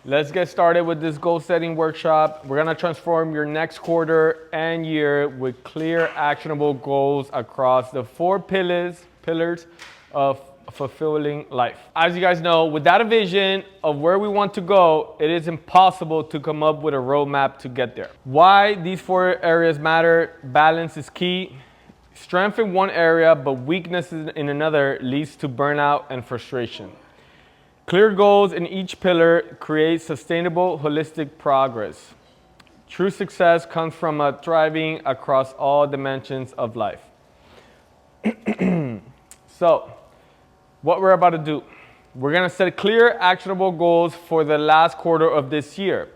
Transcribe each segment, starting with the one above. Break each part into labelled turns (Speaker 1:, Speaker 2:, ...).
Speaker 1: Let's get started with this goal setting workshop. We're gonna transform your next quarter and year with clear, actionable goals across the four pillars of fulfilling life. As you guys know, without a vision of where we want to go, it is impossible to come up with a roadmap to get there. Why these four areas matter: balance is key. Strength in one area, but weakness in another leads to burnout and frustration. Clear goals in each pillar create sustainable, holistic progress. True success comes from thriving across all dimensions of life. So, what we're about to do, we're gonna set clear, actionable goals for the last quarter of this year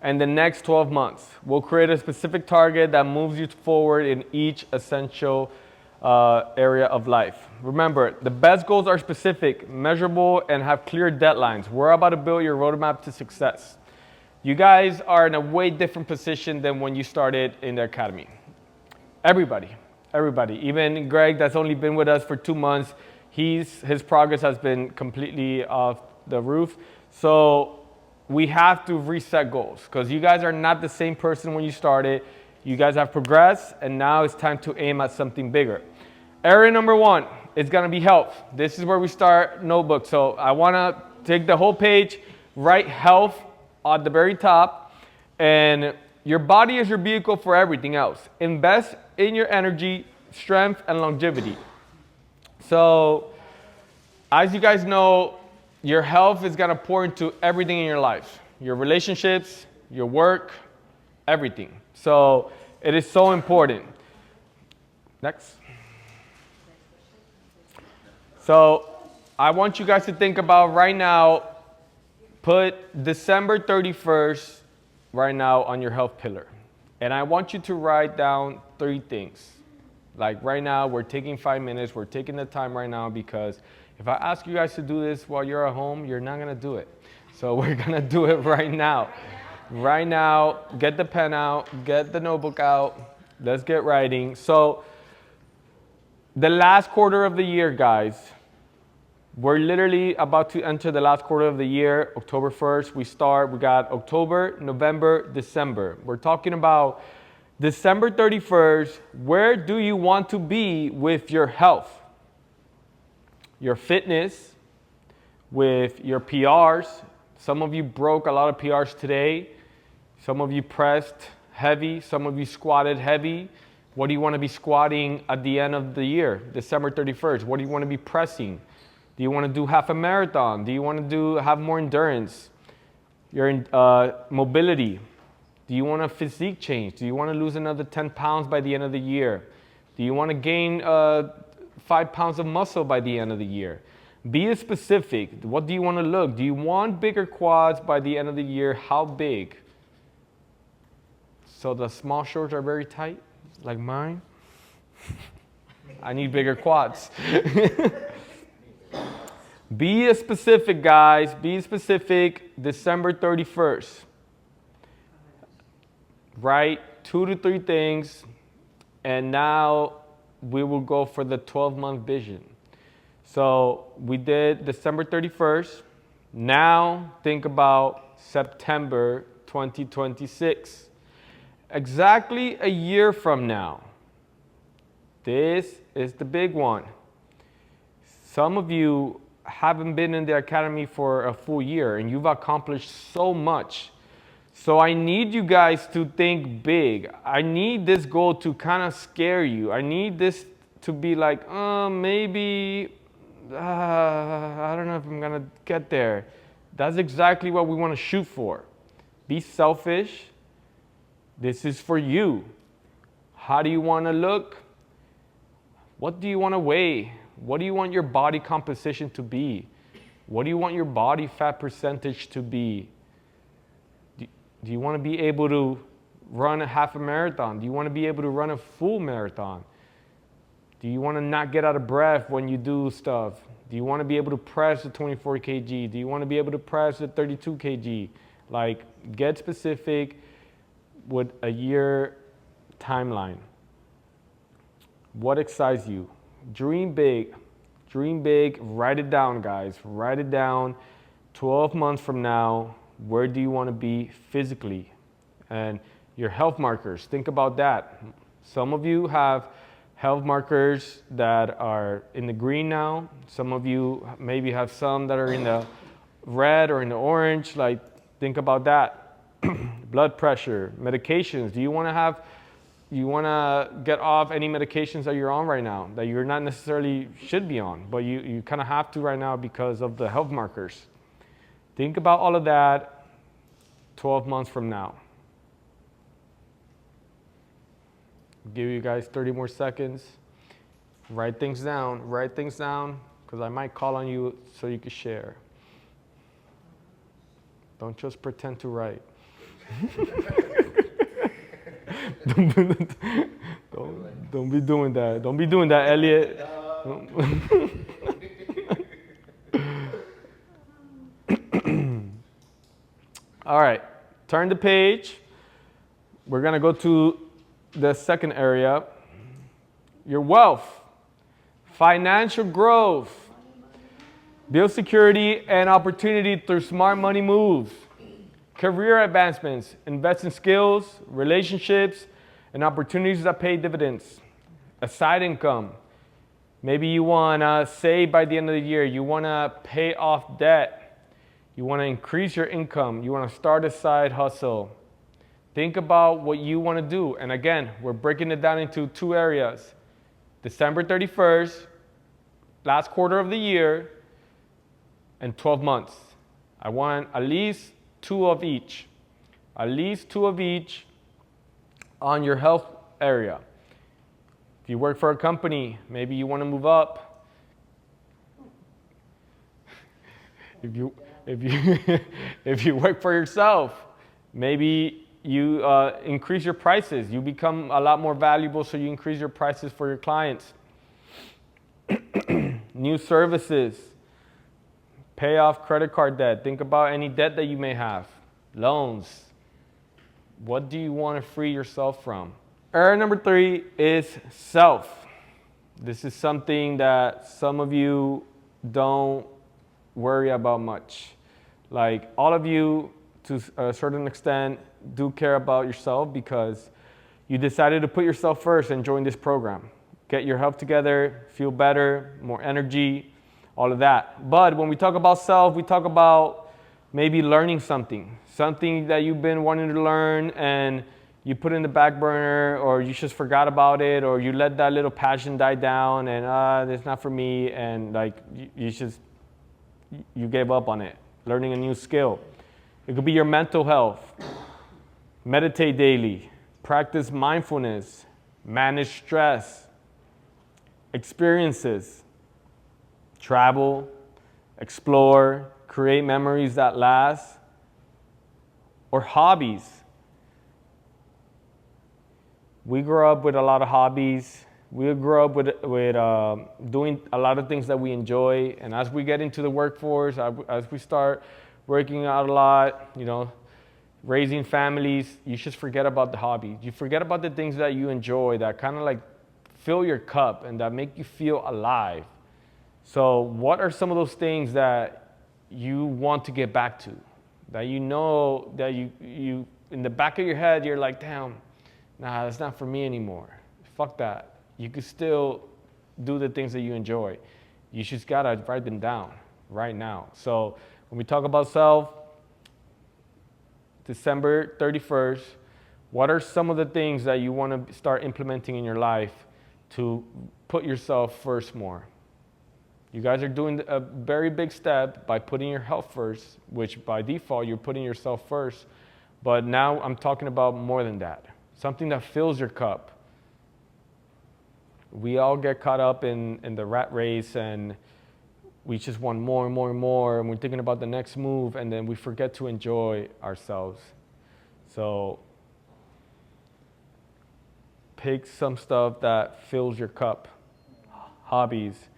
Speaker 1: and the next 12 months. We'll create a specific target that moves you forward in each essential area of life. Remember, the best goals are specific, measurable, and have clear deadlines. We're about to build your roadmap to success. You guys are in a way different position than when you started in the academy. Everybody. Even Greg, that's only been with us for 2 months, his progress has been completely off the roof. So we have to reset goals because you guys are not the same person when you started. You guys have progressed, and now it's time to aim at something bigger. Area number 1 is gonna be health. This is where we start notebook. So I wanna take the whole page, write health at the very top, and your body is your vehicle for everything else. Invest in your energy, strength, and longevity. So as you guys know, your health is gonna pour into everything in your life. Your relationships, your work, everything. So it is so important. Next. So I want you guys to think about right now, put December 31st right now on your health pillar. And I want you to write down 3 things. Like right now, we're taking 5 minutes. We're taking the time right now because if I ask you guys to do this while you're at home, you're not gonna do it. So we're gonna do it right now. Right now, get the pen out, get the notebook out. Let's get writing. So the last quarter of the year, guys, we're literally about to enter the last quarter of the year. October 1st, we got October, November, December. We're talking about December 31st. Where do you want to be with your health, your fitness, with your PRs? Some of you broke a lot of PRs today. Some of you pressed heavy. Some of you squatted heavy. What do you want to be squatting at the end of the year, December 31st? What do you want to be pressing? Do you want to do half a marathon? Do you want to have more endurance? Your mobility. Do you want a physique change? Do you want to lose another 10 pounds by the end of the year? Do you want to gain 5 pounds of muscle by the end of the year? Be specific. What do you want to look? Do you want bigger quads by the end of the year? How big? So the small shorts are very tight, like mine. I need bigger quads. Be specific, guys. Be specific. December 31st. Write 2 to 3 things, and now we will go for the 12-month vision. So we did December 31st. Now think about September 2026. Exactly a year from now. This is the big one. Some of you haven't been in the academy for a full year and you've accomplished so much. So I need you guys to think big. I need this goal to kind of scare you. I need this to be like, maybe, I don't know if I'm gonna get there. That's exactly what we want to shoot for. Be selfish. This is for you. How do you want to look? What do you want to weigh? What do you want your body composition to be? What do you want your body fat percentage to be? Do you want to be able to run a half a marathon? Do you want to be able to run a full marathon? Do you want to not get out of breath when you do stuff? Do you want to be able to press the 24 kg? Do you want to be able to press the 32 kg? Like, get specific with a year timeline. What excites you? Dream big. Dream big. Write it down, guys. Write it down. 12 months from now, Where do you want to be physically? And your health markers, think about that. Some of you have health markers that are in the green now. Some of you maybe have some that are in the red or in the orange. Like, think about that. Blood pressure, medications. Do you want to get off any medications that you're on right now that you're not necessarily should be on, but you kind of have to right now because of the health markers? Think about all of that 12 months from now. I'll give you guys 30 more seconds. Write things down, because I might call on you so you can share. Don't just pretend to write. Don't be doing that. Don't be doing that, Elliot. All right, turn the page. We're going to go to the second area, your wealth, financial growth, build security and opportunity through smart money moves, career advancements, invest in skills, relationships, and opportunities that pay dividends, a side income. Maybe you want to save by the end of the year. You want to pay off debt. You want to increase your income. You want to start a side hustle. Think about what you want to do. And again, we're breaking it down into two areas. December 31st, last quarter of the year, and 12 months. I want at least two of each. At least two of each on your health area. If you work for a company, maybe you want to move up. If you work for yourself, maybe you increase your prices. You become a lot more valuable, so you increase your prices for your clients. New services. Pay off credit card debt. Think about any debt that you may have. Loans. What do you want to free yourself from? Area number 3 is self. This is something that some of you don't worry about much. Like, all of you, to a certain extent, do care about yourself because you decided to put yourself first and join this program. Get your health together, feel better, more energy, all of that. But when we talk about self, we talk about maybe learning something that you've been wanting to learn and you put in the back burner, or you just forgot about it, or you let that little passion die down and it's not for me, and like you gave up on it. Learning a new skill. It could be your mental health. Meditate daily. Practice mindfulness. Manage stress. Experiences. Travel. Explore. Create memories that last. Or hobbies. We grew up with a lot of hobbies. We grew up with doing a lot of things that we enjoy. And as we get into the workforce, as we start working out a lot, raising families, you just forget about the hobbies. You forget about the things that you enjoy that kind of like fill your cup and that make you feel alive. So what are some of those things that you want to get back to? That that you in the back of your head, you're like, damn, nah, that's not for me anymore. Fuck that. You could still do the things that you enjoy. You just gotta write them down right now. So when we talk about self, December 31st, what are some of the things that you want to start implementing in your life to put yourself first more? You guys are doing a very big step by putting your health first, which by default you're putting yourself first. But now I'm talking about more than that. Something that fills your cup. We all get caught up in the rat race and we just want more and more and more, and we're thinking about the next move, and then we forget to enjoy ourselves. So pick some stuff that fills your cup. Hobbies,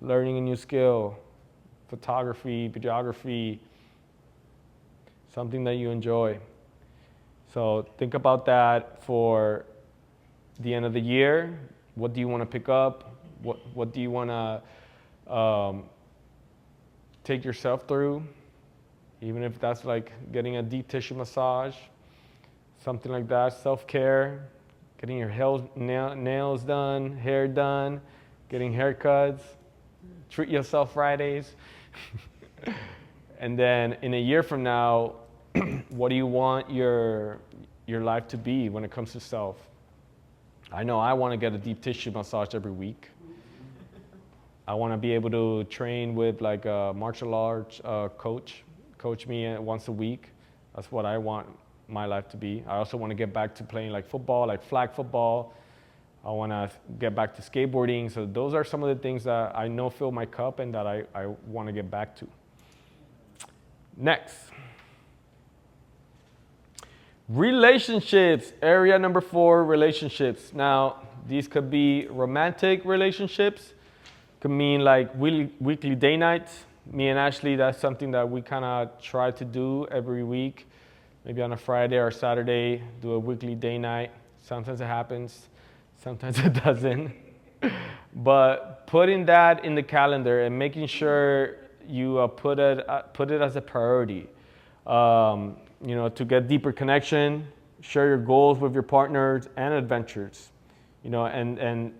Speaker 1: learning a new skill, photography, videography, something that you enjoy. So think about that for the end of the year. What do you want to pick up? What do you want to take yourself through? even if that's like getting a deep tissue massage, something like that, self-care, getting your nails done, hair done, getting haircuts, treat yourself Fridays. And then in a year from now, what do you want your life to be when it comes to self? I know I want to get a deep tissue massage every week. I want to be able to train with like a martial arts coach me once a week. That's what I want my life to be. I also want to get back to playing like football, like flag football. I want to get back to skateboarding. So those are some of the things that I know fill my cup and that I want to get back to. Next. Relationships, area number 4, relationships. Now, these could be romantic relationships. Could mean like weekly day nights. Me and Ashley, that's something that we kind of try to do every week. Maybe on a Friday or Saturday, do a weekly day night. Sometimes it happens, sometimes it doesn't. But putting that in the calendar and making sure you put it as a priority. To get deeper connection, share your goals with your partners and adventures. And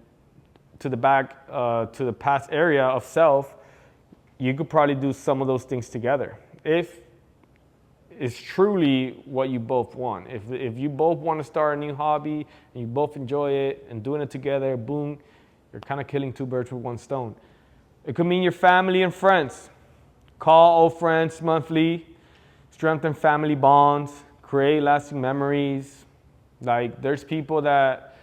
Speaker 1: to the past area of self, you could probably do some of those things together. If it's truly what you both want. If you both want to start a new hobby and you both enjoy it and doing it together, boom, you're kind of killing 2 birds with 1 stone. It could mean your family and friends. Call old friends monthly, strengthen family bonds, create lasting memories. Like there's people that,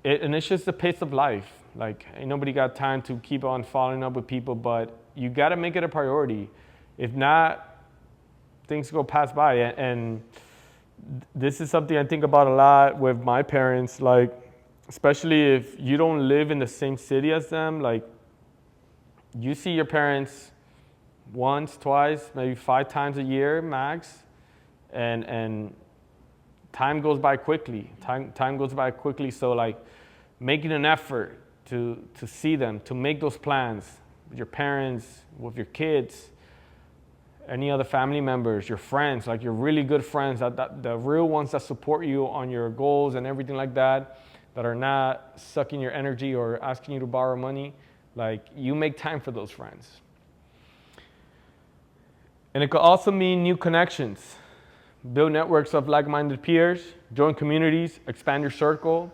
Speaker 1: and it's just the pace of life. Like ain't nobody got time to keep on following up with people, but you got to make it a priority. If not, things go pass by. And this is something I think about a lot with my parents, like especially if you don't live in the same city as them, like you see your parents once, twice, maybe 5 times a year max, and time goes by quickly. Time goes by quickly. So like making an effort to see them, to make those plans with your parents, with your kids, any other family members, your friends, like your really good friends, the real ones that support you on your goals and everything like that are not sucking your energy or asking you to borrow money. Like you make time for those friends. And it could also mean new connections. Build networks of like-minded peers, join communities, expand your circle.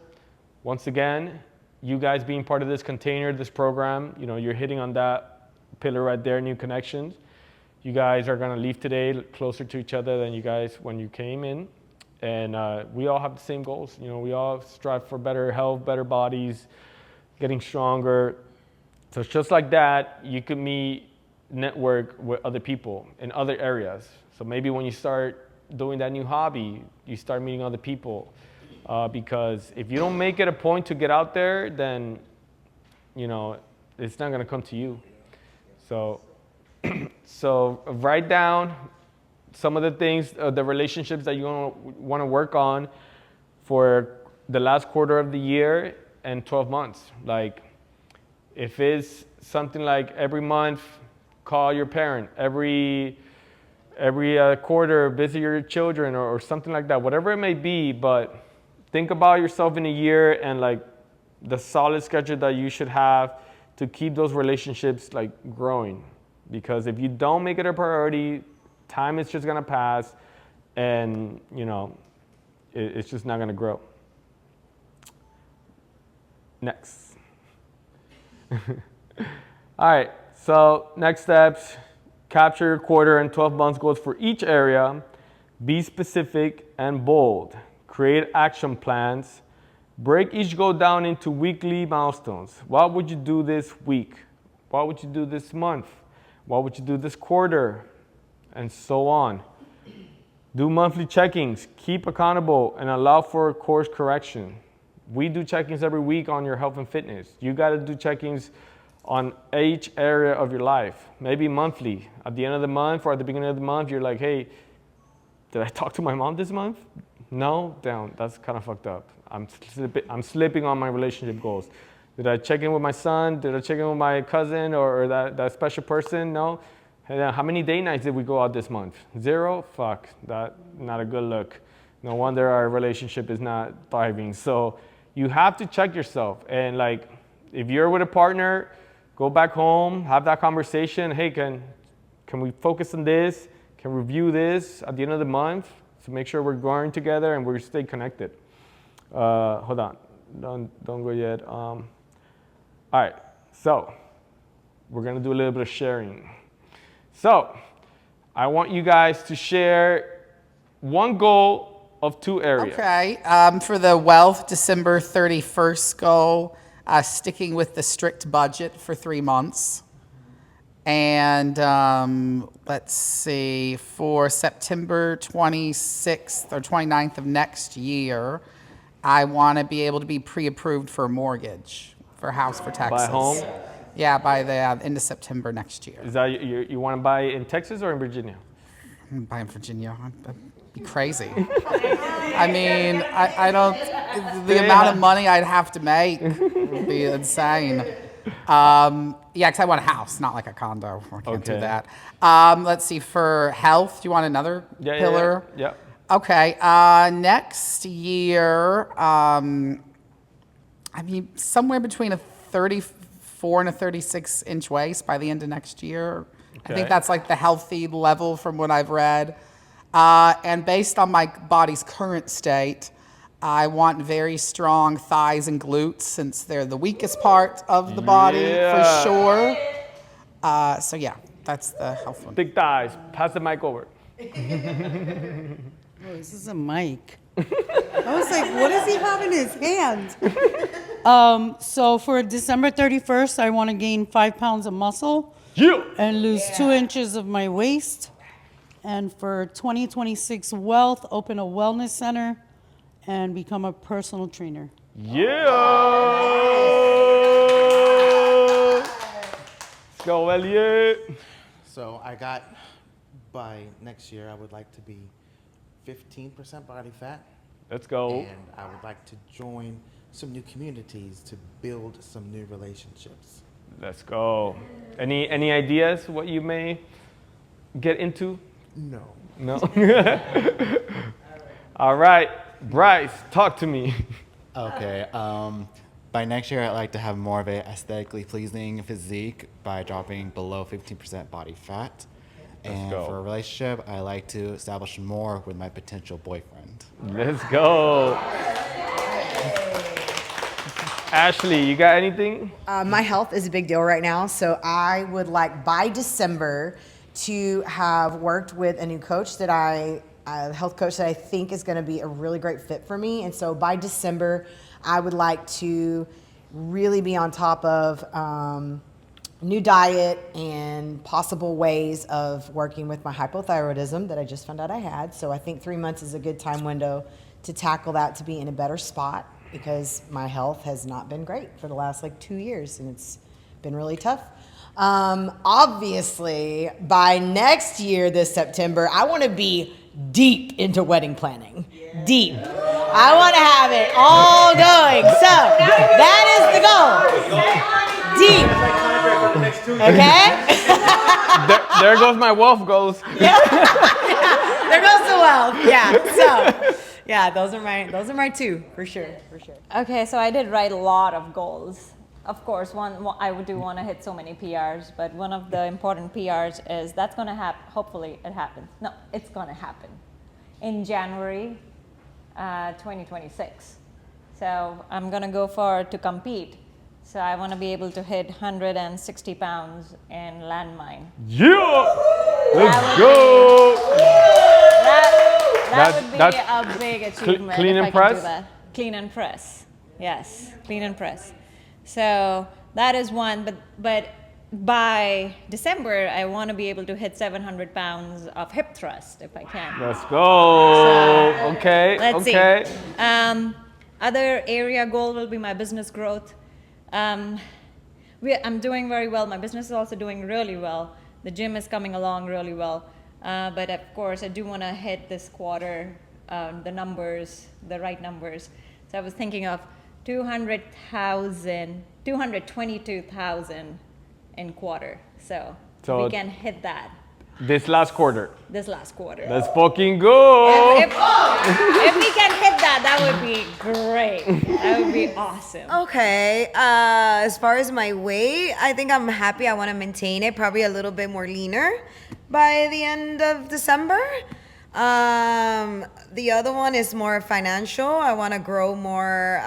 Speaker 1: Once again, you guys being part of this container, this program, you're hitting on that pillar right there, new connections. You guys are going to leave today closer to each other than you guys when you came in. And we all have the same goals. We all strive for better health, better bodies, getting stronger. So it's just like that, you could network with other people in other areas. So maybe when you start doing that new hobby, you start meeting other people. Because if you don't make it a point to get out there, then, it's not going to come to you. So write down some of the things, the relationships that you want to work on for the last quarter of the year and 12 months. Like if it's something like every month, call your parent. Every quarter, visit your children or something like that, whatever it may be. But think about yourself in a year and like the solid schedule that you should have to keep those relationships like growing. Because if you don't make it a priority, time is just going to pass and, it's just not going to grow. Next. All right. So next steps, capture your quarter and 12 months goals for each area. Be specific and bold. Create action plans. Break each goal down into weekly milestones. What would you do this week? What would you do this month? What would you do this quarter? And so on. Do monthly check-ins. Keep accountable and allow for course correction. We do check-ins every week on your health and fitness. You got to do check-ins on each area of your life, maybe monthly. At the end of the month or at the beginning of the month, you're like, hey, did I talk to my mom this month? No? Damn, that's kind of fucked up. I'm slipping on my relationship goals. Did I check in with my son? Did I check in with my cousin or that special person? No? And then how many day nights did we go out this month? 0? Fuck, that not a good look. No wonder our relationship is not thriving. So you have to check yourself. And like, if you're with a partner, go back home, have that conversation. Hey, can we focus on this? Can we review this at the end of the month to make sure we're growing together and we're stay connected? Hold on, don't go yet. All right, so we're gonna do a little bit of sharing. So I want you guys to share one goal of 2 areas.
Speaker 2: Okay, for the wealth December 31st goal, sticking with the strict budget for 3 months. And let's see, for September 26th or 29th of next year, I want to be able to be pre-approved for a mortgage for a house for Texas.
Speaker 1: Buy home?
Speaker 2: Yeah, by the end of September next year.
Speaker 1: Is that you want to buy in Texas or in Virginia?
Speaker 2: I'm buying Virginia. That'd be crazy. I mean, I don't. The amount of money I'd have to make would be insane. Yeah, because I want a house, not like a condo. I can't do that. Let's see. For health, do you want another pillar?
Speaker 1: Yeah.
Speaker 2: Okay. Next year, I mean, somewhere between a 34 and a 36-inch waist by the end of next year.
Speaker 1: Okay.
Speaker 2: I think that's like the healthy level from what I've read. And based on my body's current state, I want very strong thighs and glutes since they're the weakest part of the body for sure. So yeah, that's the health one.
Speaker 1: Big thighs. Pass the mic over.
Speaker 3: Oh, this is a mic. I was like, what does he have in his hand? So for December 31st, I want to gain 5 pounds of muscle and lose 2 inches of my waist. And for 2026 wealth, open a wellness center and become a personal trainer.
Speaker 1: Yeah! Let's go, Elliot.
Speaker 4: So I got, by next year, I would like to be 15% body fat.
Speaker 1: Let's go.
Speaker 4: And I would like to join some new communities to build some new relationships.
Speaker 1: Let's go. Any ideas what you may get into?
Speaker 4: No.
Speaker 1: No? All right. Bryce, talk to me.
Speaker 5: Okay. By next year, I'd like to have more of an aesthetically pleasing physique by dropping below 15% body fat. And for a relationship, I like to establish more with my potential boyfriend.
Speaker 1: Let's go. Ashley, you got anything?
Speaker 6: My health is a big deal right now, so I would like by December to have worked with a new coach that a health coach that I think is going to be a really great fit for me. And so by December, I would like to really be on top of new diet and possible ways of working with my hypothyroidism that I just found out I had. So I think 3 months is a good time window to tackle that, to be in a better spot, because my health has not been great for the last 2 years and it's been really tough. Obviously, by next year, this September, I want to be deep into wedding planning. Deep. I want to have it all going. So that is the goal. Deep. Okay?
Speaker 1: There goes my wealth goals.
Speaker 6: Yeah. There goes the wealth. Yeah. So yeah, those are my 2 for sure.
Speaker 7: Okay, so I did write a lot of goals. Of course, I do want to hit so many PRs, but one of the important PRs is that's going to happen. Hopefully it happens. No, it's going to happen in January 2026. So I'm going to go to compete. So I want to be able to hit 160 pounds in landmine.
Speaker 1: Yeah! Let's go!
Speaker 7: That would be a big achievement.
Speaker 1: Clean
Speaker 7: if
Speaker 1: and
Speaker 7: I can
Speaker 1: press?
Speaker 7: do that. Clean and press. Yes, clean and press. So that is one, but by December, I want to be able to hit 700 pounds of hip thrust if I can.
Speaker 1: Let's go. So, okay.
Speaker 7: Let's see. Other area goal will be my business growth. I'm doing very well. My business is also doing really well. The gym is coming along really well. But of course, I do want to hit this quarter the right numbers. So I was thinking of 222,000 in quarter. So we can hit that.
Speaker 1: This last quarter.
Speaker 7: this last quarter.
Speaker 1: Let's fucking go.
Speaker 7: If we can hit that, that would be great. That would be awesome.
Speaker 6: Okay, as far as my weight, I think I'm happy. I want to maintain it, probably a little bit more leaner by the end of December. The other one is more financial. I want to grow more,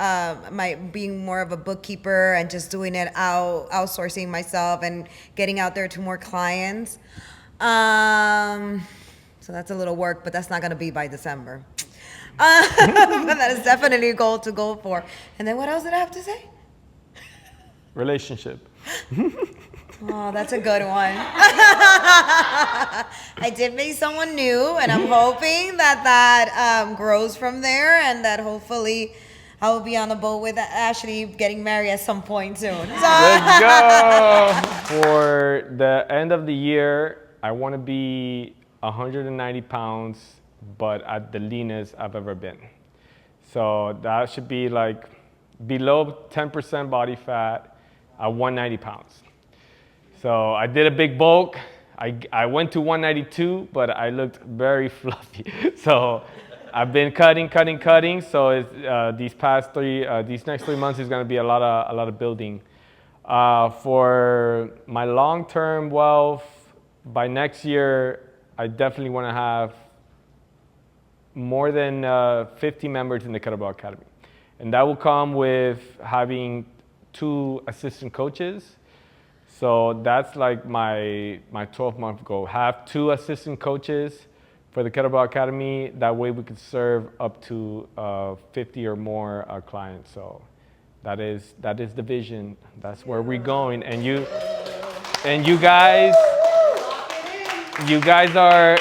Speaker 6: being more of a bookkeeper and just doing it outsourcing myself and getting out there to more clients. So that's a little work, but that's not going to be by December. But that is definitely a goal to go for. And then what else did I have to say?
Speaker 1: Relationship.
Speaker 6: Oh, that's a good one. I did meet someone new, and I'm hoping that grows from there, and that hopefully I will be on a boat with Ashley getting married at some point soon. So.
Speaker 1: Let's go. For the end of the year, I want to be 190 pounds, but at the leanest I've ever been. So that should be like below 10% body fat at 190 pounds. So I did a big bulk. I went to 192, but I looked very fluffy. So I've been cutting. So it's, these next 3 months is going to be a lot of building. For my long-term wealth, by next year, I definitely want to have more than 50 members in the Kettlebell Academy. And that will come with having 2 assistant coaches. So that's like my 12-month goal. Have 2 assistant coaches for the Kettlebell Academy. That way we could serve up to 50 or more clients. So that is the vision. That's where we're going. And you guys are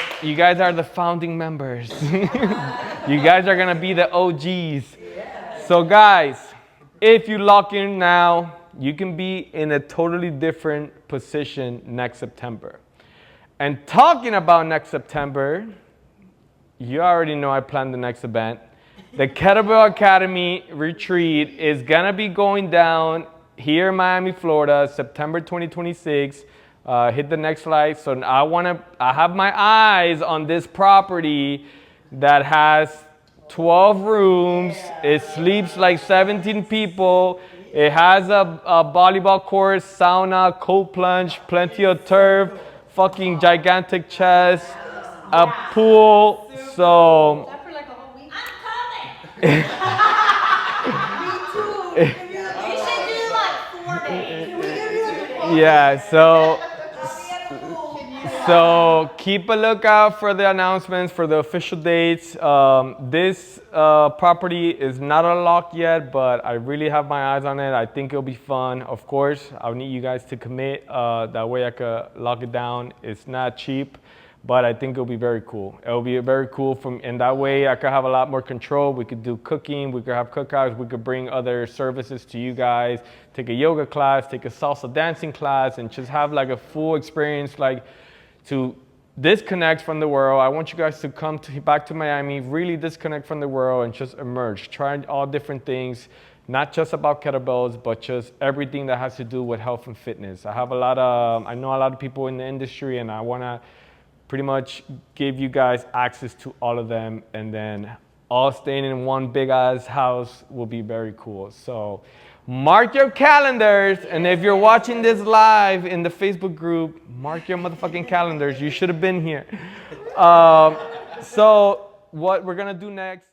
Speaker 1: the founding members. You guys are gonna be the OGs. So guys, if you lock in now, you can be in a totally different position next September. And talking about next September, you already know I planned the next event. The Kettlebell Academy retreat is gonna be going down here in Miami, Florida, September 2026. Hit the next slide. So I have my eyes on this property that has 12 rooms. It sleeps like 17 people. It has a volleyball court, sauna, cold plunge, plenty of turf, fucking gigantic chest, a pool. So
Speaker 7: For like a whole week. I'm coming. Me too. We should do like 4 days.
Speaker 1: yeah, so keep a lookout for the announcements for the official dates. This property is not unlocked yet, but I really have my eyes on it. I think it'll be fun. Of course, I'll need you guys to commit. That way I could lock it down. It's not cheap, but I think it'll be very cool. It'll be very cool and that way I could have a lot more control. We could do cooking, we could have cookouts, we could bring other services to you guys, take a yoga class, take a salsa dancing class, and just have like a full experience, like to disconnect from the world. I want you guys to come back to Miami, really disconnect from the world and just emerge. Try all different things, not just about kettlebells, but just everything that has to do with health and fitness. I know a lot of people in the industry, and I want to pretty much give you guys access to all of them, and then all staying in one big ass house will be very cool. So mark your calendars, and if you're watching this live in the Facebook group, mark your motherfucking calendars. You should have been here. So what we're gonna do next